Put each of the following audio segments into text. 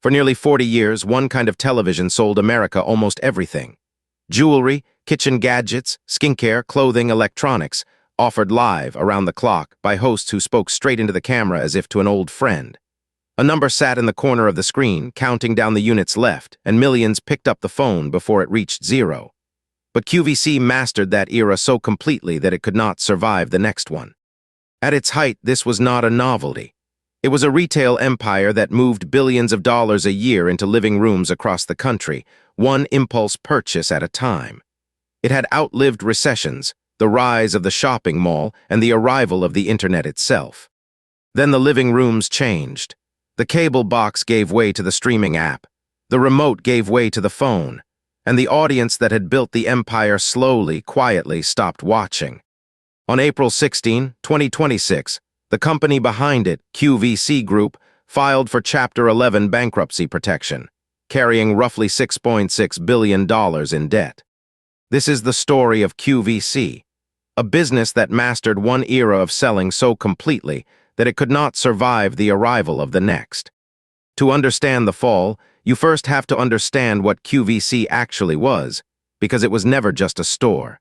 For nearly 40 years, one kind of television sold America almost everything. Jewelry, kitchen gadgets, skincare, clothing, electronics, offered live around the clock by hosts who spoke straight into the camera as if to an old friend. A number sat in the corner of the screen, counting down the units left, and millions picked up the phone before it reached zero. But QVC mastered that era so completely that it could not survive the next one. At its height, this was not a novelty. It was a retail empire that moved billions of dollars a year into living rooms across the country, one impulse purchase at a time. It had outlived recessions, the rise of the shopping mall, and the arrival of the internet itself. Then the living rooms changed. The cable box gave way to the streaming app. The remote gave way to the phone. And the audience that had built the empire slowly, quietly stopped watching. On April 16, 2026, the company behind it, QVC Group, filed for Chapter 11 bankruptcy protection, carrying roughly $6.6 billion in debt. This is the story of QVC, a business that mastered one era of selling so completely that it could not survive the arrival of the next. To understand the fall, you first have to understand what QVC actually was, because it was never just a store.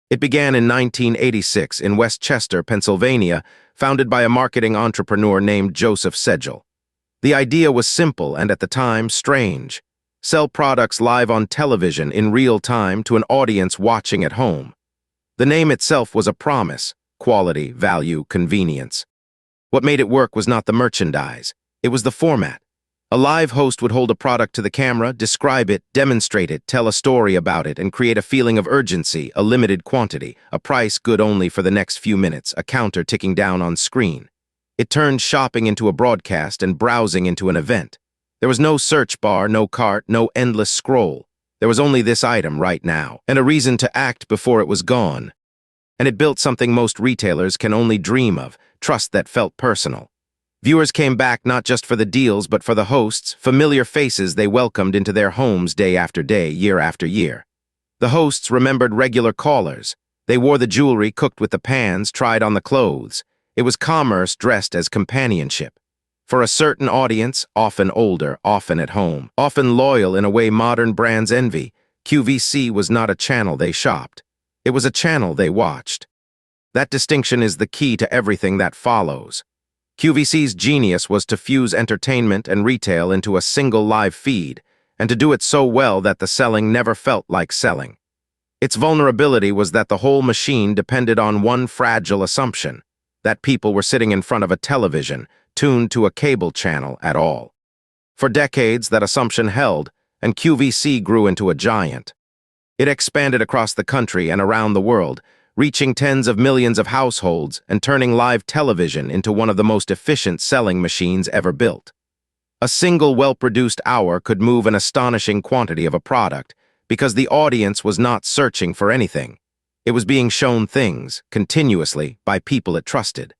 It began in 1986 in Westchester, Pennsylvania, founded by a marketing entrepreneur named Joseph Segel. The idea was simple and at the time strange. Sell products live on television in real time to an audience watching at home. The name itself was a promise: quality, value, convenience. What made it work was not the merchandise, it was the format. A live host would hold a product to the camera, describe it, demonstrate it, tell a story about it, and create a feeling of urgency, a limited quantity, a price good only for the next few minutes, a counter ticking down on screen. It turned shopping into a broadcast and browsing into an event. There was no search bar, no cart, no endless scroll. There was only this item right now, and a reason to act before it was gone. And it built something most retailers can only dream of: trust that felt personal. Viewers came back not just for the deals, but for the hosts, familiar faces they welcomed into their homes day after day, year after year. The hosts remembered regular callers. They wore the jewelry, cooked with the pans, tried on the clothes. It was commerce dressed as companionship. For a certain audience, often older, often at home, often loyal in a way modern brands envy, QVC was not a channel they shopped. It was a channel they watched. That distinction is the key to everything that follows. QVC's genius was to fuse entertainment and retail into a single live feed, and to do it so well that the selling never felt like selling. Its vulnerability was that the whole machine depended on one fragile assumption: that people were sitting in front of a television, tuned to a cable channel at all. For decades, that assumption held, and QVC grew into a giant. It expanded across the country and around the world, reaching tens of millions of households and turning live television into one of the most efficient selling machines ever built. A single well-produced hour could move an astonishing quantity of a product, because the audience was not searching for anything. It was being shown things, continuously, by people it trusted.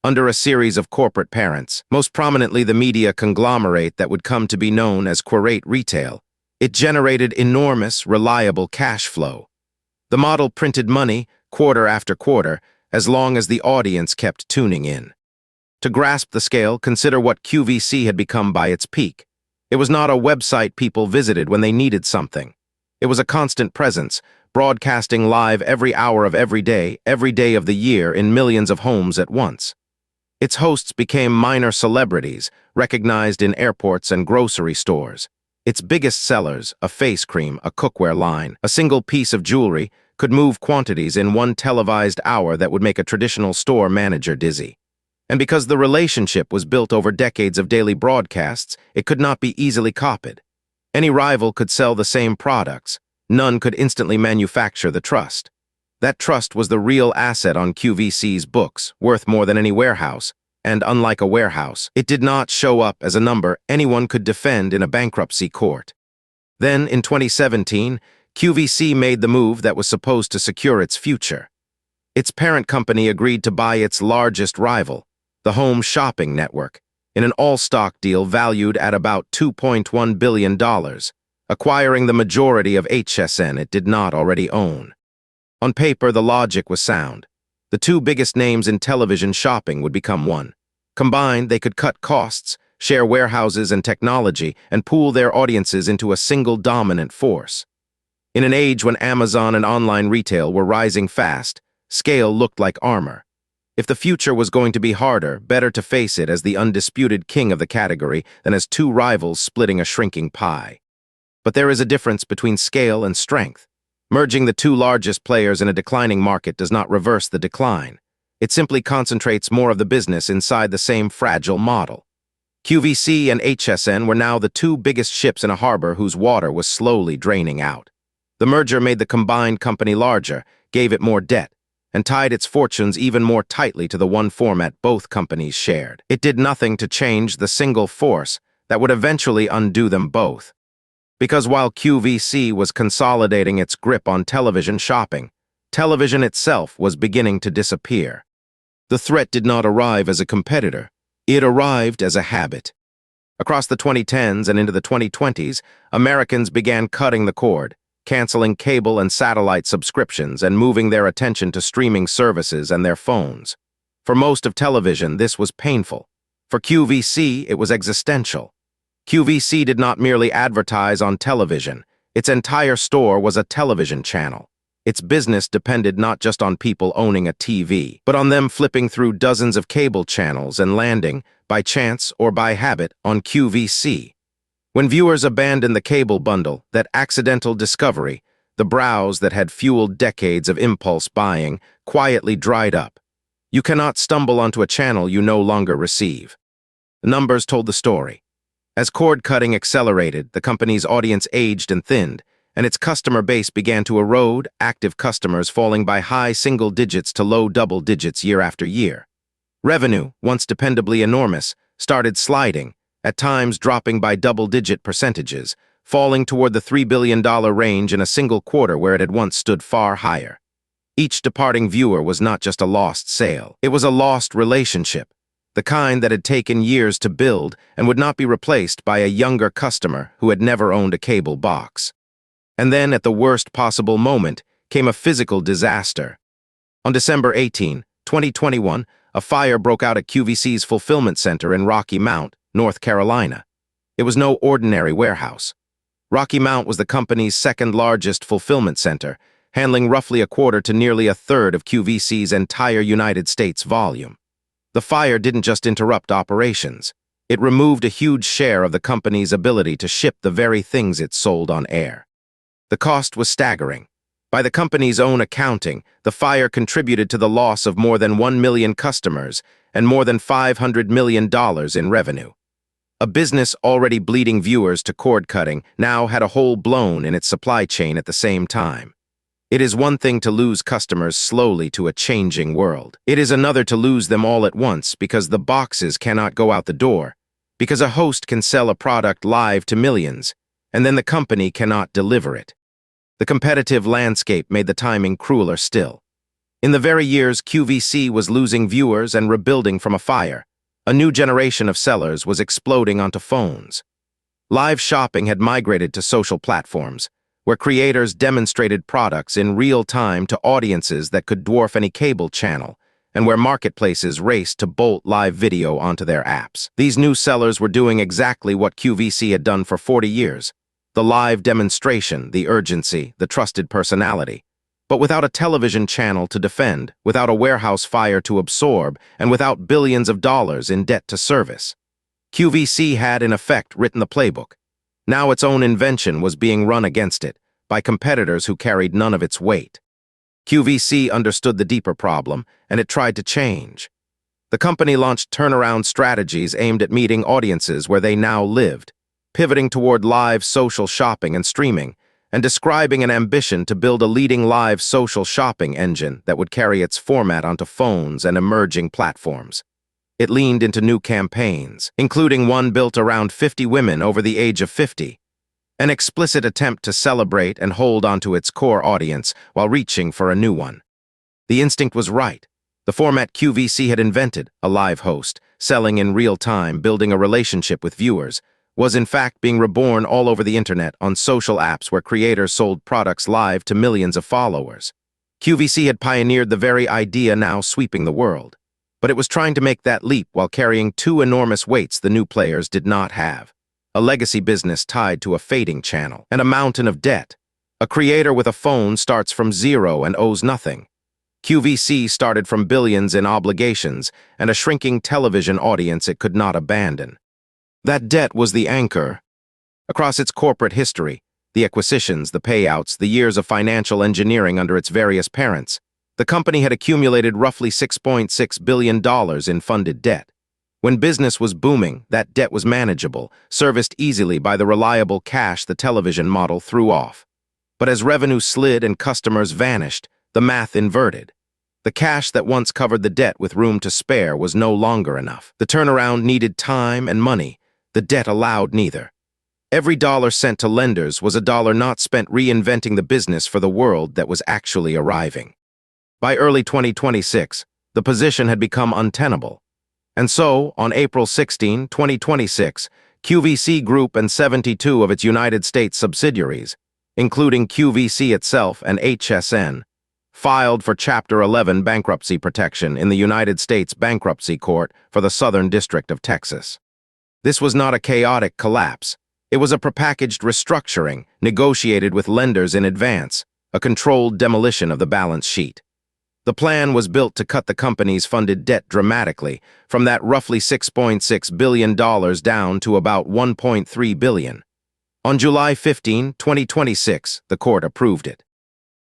Under a series of corporate parents, most prominently the media conglomerate that would come to be known as Qurate Retail, it generated enormous, reliable cash flow. The model printed money, quarter after quarter, as long as the audience kept tuning in. To grasp the scale, consider what QVC had become by its peak. It was not a website people visited when they needed something. It was a constant presence, broadcasting live every hour of every day of the year in millions of homes at once. Its hosts became minor celebrities, recognized in airports and grocery stores. Its biggest sellers, a face cream, a cookware line, a single piece of jewelry, could move quantities in one televised hour that would make a traditional store manager dizzy. And because the relationship was built over decades of daily broadcasts, it could not be easily copied. Any rival could sell the same products. None could instantly manufacture the trust. That trust was the real asset on QVC's books, worth more than any warehouse. And unlike a warehouse, it did not show up as a number anyone could defend in a bankruptcy court. Then, in 2017, QVC made the move that was supposed to secure its future. Its parent company agreed to buy its largest rival, the home shopping network, in an all-stock deal valued at about $2.1 billion, acquiring the majority of HSN it did not already own. On paper, the logic was sound. The two biggest names in television shopping would become one. Combined, they could cut costs, share warehouses and technology, and pool their audiences into a single dominant force. In an age when Amazon and online retail were rising fast, scale looked like armor. If the future was going to be harder, better to face it as the undisputed king of the category than as two rivals splitting a shrinking pie. But there is a difference between scale and strength. Merging the two largest players in a declining market does not reverse the decline. It simply concentrates more of the business inside the same fragile model. QVC and HSN were now the two biggest ships in a harbor whose water was slowly draining out. The merger made the combined company larger, gave it more debt, and tied its fortunes even more tightly to the one format both companies shared. It did nothing to change the single force that would eventually undo them both. Because while QVC was consolidating its grip on television shopping, television itself was beginning to disappear. The threat did not arrive as a competitor. It arrived as a habit. Across the 2010s and into the 2020s, Americans began cutting the cord, canceling cable and satellite subscriptions and moving their attention to streaming services and their phones. For most of television, this was painful. For QVC, it was existential. QVC did not merely advertise on television. Its entire store was a television channel. Its business depended not just on people owning a TV, but on them flipping through dozens of cable channels and landing, by chance or by habit, on QVC. When viewers abandoned the cable bundle, that accidental discovery, the browse that had fueled decades of impulse buying, quietly dried up. You cannot stumble onto a channel you no longer receive. The numbers told the story. As cord-cutting accelerated, the company's audience aged and thinned, and its customer base began to erode, active customers falling by high single digits to low double digits year after year. Revenue, once dependably enormous, started sliding, at times dropping by double-digit percentages, falling toward the $3 billion range in a single quarter where it had once stood far higher. Each departing viewer was not just a lost sale. It was a lost relationship, the kind that had taken years to build and would not be replaced by a younger customer who had never owned a cable box. And then, at the worst possible moment, came a physical disaster. On December 18, 2021, a fire broke out at QVC's fulfillment center in Rocky Mount, North Carolina. It was no ordinary warehouse. Rocky Mount was the company's second-largest fulfillment center, handling roughly a quarter to nearly a third of QVC's entire United States volume. The fire didn't just interrupt operations. It removed a huge share of the company's ability to ship the very things it sold on air. The cost was staggering. By the company's own accounting, the fire contributed to the loss of more than 1 million customers and more than $500 million in revenue. A business already bleeding viewers to cord-cutting now had a hole blown in its supply chain at the same time. It is one thing to lose customers slowly to a changing world. It is another to lose them all at once because the boxes cannot go out the door, because a host can sell a product live to millions, and then the company cannot deliver it. The competitive landscape made the timing crueler still. In the very years QVC was losing viewers and rebuilding from a fire, a new generation of sellers was exploding onto phones. Live shopping had migrated to social platforms, where creators demonstrated products in real time to audiences that could dwarf any cable channel, and where marketplaces raced to bolt live video onto their apps. These new sellers were doing exactly what QVC had done for 40 years. The live demonstration, the urgency, the trusted personality. But without a television channel to defend, without a warehouse fire to absorb, and without billions of dollars in debt to service. QVC had, in effect, written the playbook. Now its own invention was being run against it, by competitors who carried none of its weight. QVC understood the deeper problem, and it tried to change. The company launched turnaround strategies aimed at meeting audiences where they now lived, pivoting toward live social shopping and streaming, and describing an ambition to build a leading live social shopping engine that would carry its format onto phones and emerging platforms. It leaned into new campaigns, including one built around 50 women over the age of 50, an explicit attempt to celebrate and hold onto its core audience while reaching for a new one. The instinct was right. The format QVC had invented, a live host, selling in real time, building a relationship with viewers, was in fact being reborn all over the internet on social apps where creators sold products live to millions of followers. QVC had pioneered the very idea now sweeping the world. But it was trying to make that leap while carrying two enormous weights the new players did not have: a legacy business tied to a fading channel, and a mountain of debt. A creator with a phone starts from zero and owes nothing. QVC started from billions in obligations and a shrinking television audience it could not abandon. That debt was the anchor. Across its corporate history, the acquisitions, the payouts, the years of financial engineering under its various parents, the company had accumulated roughly $6.6 billion in funded debt. When business was booming, that debt was manageable, serviced easily by the reliable cash the television model threw off. But as revenue slid and customers vanished, the math inverted. The cash that once covered the debt with room to spare was no longer enough. The turnaround needed time and money. The debt allowed neither. Every dollar sent to lenders was a dollar not spent reinventing the business for the world that was actually arriving. By early 2026, the position had become untenable. And so, on April 16, 2026, QVC Group and 72 of its United States subsidiaries, including QVC itself and HSN, filed for Chapter 11 bankruptcy protection in the United States Bankruptcy Court for the Southern District of Texas. This was not a chaotic collapse. It was a prepackaged restructuring negotiated with lenders in advance, a controlled demolition of the balance sheet. The plan was built to cut the company's funded debt dramatically, from that roughly $6.6 billion down to about $1.3 billion. On July 15, 2026, the court approved it.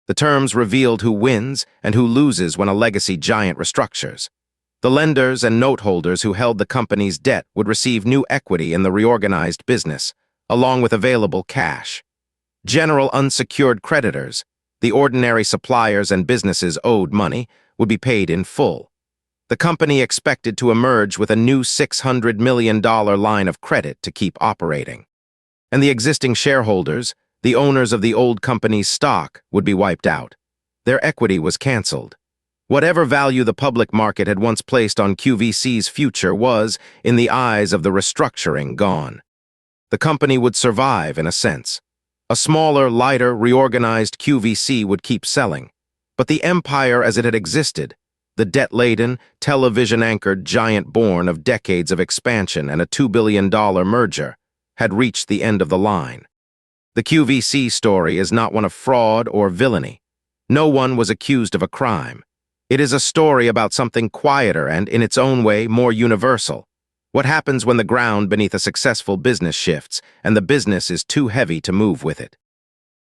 The terms revealed who wins and who loses when a legacy giant restructures. The lenders and note holders who held the company's debt would receive new equity in the reorganized business, along with available cash. General unsecured creditors, the ordinary suppliers and businesses owed money, would be paid in full. The company expected to emerge with a new $600 million line of credit to keep operating. And the existing shareholders, the owners of the old company's stock, would be wiped out. Their equity was canceled. Whatever value the public market had once placed on QVC's future was, in the eyes of the restructuring, gone. The company would survive, in a sense. A smaller, lighter, reorganized QVC would keep selling. But the empire as it had existed, the debt-laden, television-anchored giant born of decades of expansion and a $2 billion merger, had reached the end of the line. The QVC story is not one of fraud or villainy. No one was accused of a crime. It is a story about something quieter and, in its own way, more universal. What happens when the ground beneath a successful business shifts and the business is too heavy to move with it?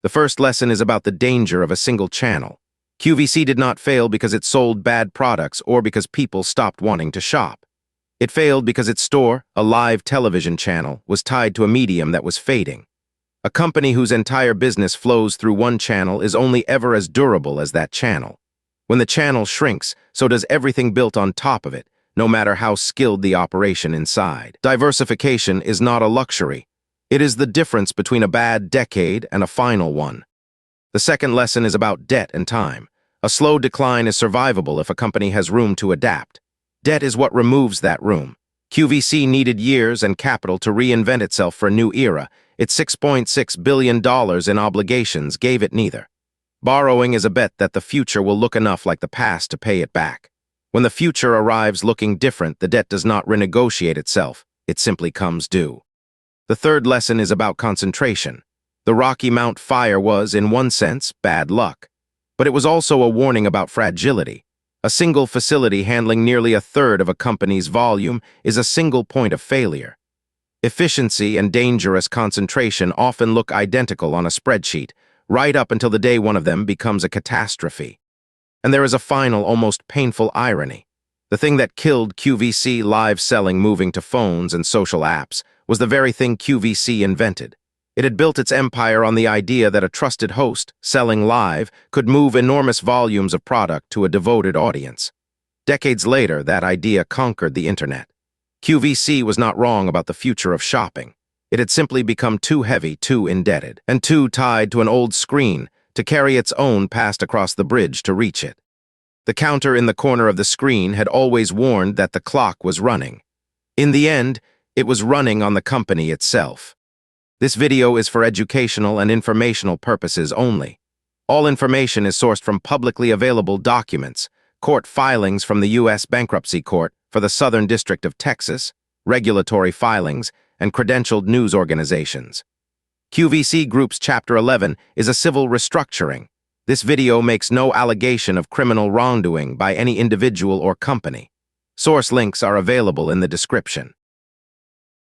The first lesson is about the danger of a single channel. QVC did not fail because it sold bad products or because people stopped wanting to shop. It failed because its store, a live television channel, was tied to a medium that was fading. A company whose entire business flows through one channel is only ever as durable as that channel. When the channel shrinks, so does everything built on top of it, no matter how skilled the operation inside. Diversification is not a luxury. It is the difference between a bad decade and a final one. The second lesson is about debt and time. A slow decline is survivable if a company has room to adapt. Debt is what removes that room. QVC needed years and capital to reinvent itself for a new era. Its $6.6 billion in obligations gave it neither. Borrowing is a bet that the future will look enough like the past to pay it back. When the future arrives looking different, the debt does not renegotiate itself. It simply comes due. The third lesson is about concentration. The Rocky Mount fire was, in one sense, bad luck. But it was also a warning about fragility. A single facility handling nearly a third of a company's volume is a single point of failure. Efficiency and dangerous concentration often look identical on a spreadsheet, right up until the day one of them becomes a catastrophe. And there is a final, almost painful irony. The thing that killed QVC live selling moving to phones and social apps was the very thing QVC invented. It had built its empire on the idea that a trusted host, selling live, could move enormous volumes of product to a devoted audience. Decades later, that idea conquered the internet. QVC was not wrong about the future of shopping. It had simply become too heavy, too indebted, and too tied to an old screen to carry its own past across the bridge to reach it. The counter in the corner of the screen had always warned that the clock was running. In the end, it was running on the company itself. This video is for educational and informational purposes only. All information is sourced from publicly available documents, court filings from the U.S. Bankruptcy Court for the Southern District of Texas, regulatory filings, and credentialed news organizations. QVC Group's Chapter 11 is a civil restructuring. This video makes no allegation of criminal wrongdoing by any individual or company. Source links are available in the description.